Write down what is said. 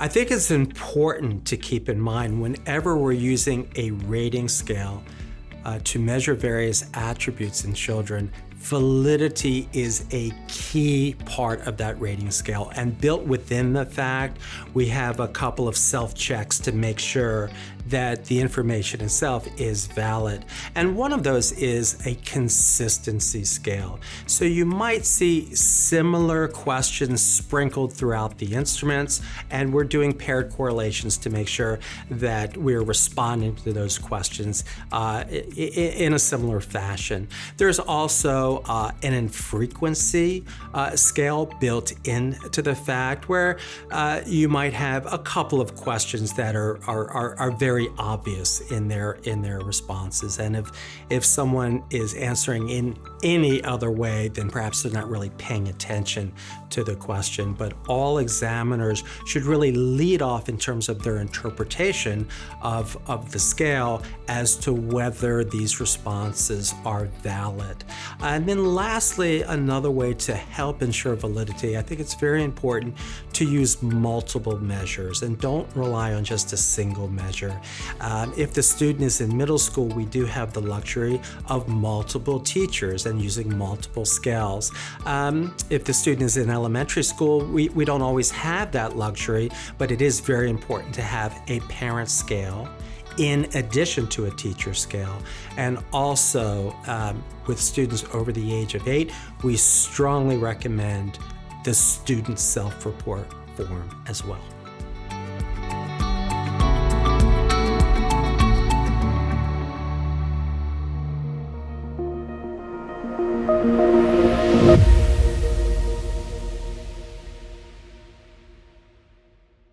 I think it's important to keep in mind whenever we're using a rating scale to measure various attributes in children, validity is a key part of that rating scale. And built within the fact, we have a couple of self-checks to make sure that the information itself is valid. And one of those is a consistency scale. So you might see similar questions sprinkled throughout the instruments, and we're doing paired correlations to make sure that we're responding to those questions in a similar fashion. There's also an infrequency scale built into the fact where you might have a couple of questions that are very obvious in their responses, and if someone is answering in any other way, then perhaps they're not really paying attention to the question. But all examiners should really lead off in terms of their interpretation of the scale as to whether these responses are valid. And then lastly, another way to help ensure validity, I think it's very important to use multiple measures and don't rely on just a single measure. If the student is in middle school, we do have the luxury of multiple teachers and using multiple scales. If the student is in elementary school, we don't always have that luxury, but it is very important to have a parent scale in addition to a teacher scale. And also with students over the age of 8, we strongly recommend the student self-report form as well. Thank you.